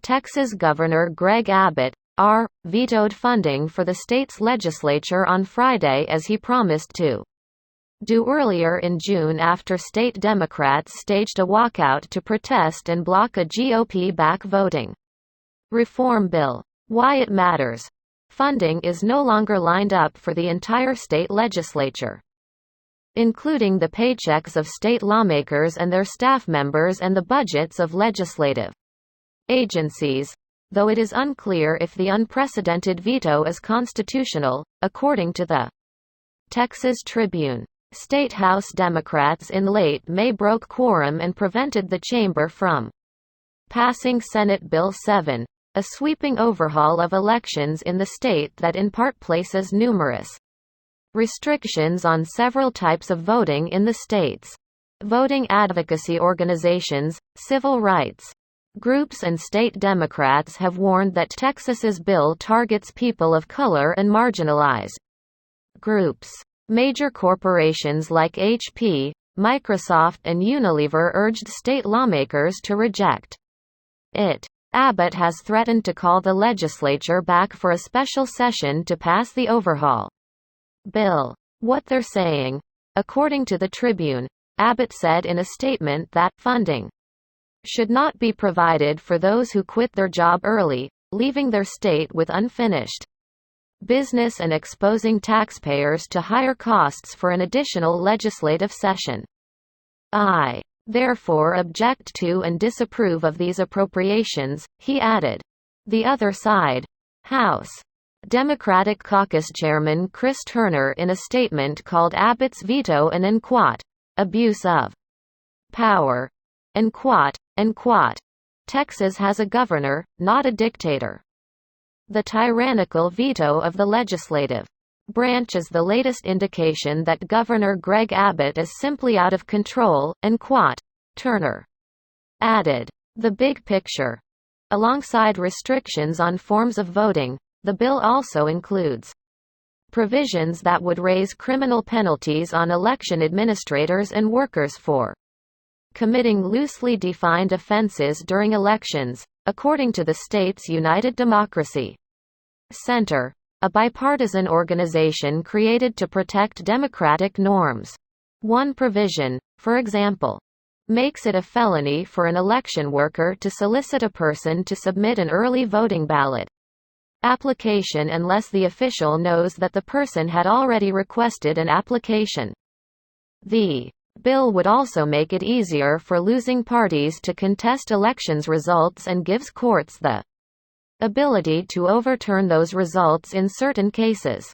Texas Governor Greg Abbott, vetoed funding for the state's legislature on Friday as he promised to do earlier in June after state Democrats staged a walkout to protest and block a GOP-back voting reform bill. Why it matters. Funding is no longer lined up for the entire state legislature, including the paychecks of state lawmakers and their staff members and the budgets of legislative agencies, though it is unclear if the unprecedented veto is constitutional, according to the Texas Tribune. State House Democrats in late May broke quorum and prevented the chamber from passing Senate Bill 7, a sweeping overhaul of elections in the state that in part places numerous restrictions on several types of voting in the state's voting advocacy organizations, civil rights groups and state Democrats have warned that Texas's bill targets people of color and marginalized groups. Major corporations like HP, Microsoft and Unilever urged state lawmakers to reject it. Abbott has threatened to call the legislature back for a special session to pass the overhaul bill. What they're saying. According to the Tribune, Abbott said in a statement that funding should not be provided for those who quit their job early, leaving their state with unfinished business and exposing taxpayers to higher costs for an additional legislative session. I, therefore, object to and disapprove of these appropriations, he added. The other side. House Democratic Caucus Chairman Chris Turner in a statement called Abbott's veto an abuse of power. Texas has a governor, not a dictator. The tyrannical veto of the legislative branch is the latest indication that Governor Greg Abbott is simply out of control, Turner added. The big picture. Alongside restrictions on forms of voting, the bill also includes provisions that would raise criminal penalties on election administrators and workers for committing loosely defined offenses during elections, according to the state's United Democracy Center, a bipartisan organization created to protect democratic norms. One provision, for example, makes it a felony for an election worker to solicit a person to submit an early voting ballot application unless the official knows that the person had already requested an application. The bill would also make it easier for losing parties to contest elections results and gives courts the ability to overturn those results in certain cases.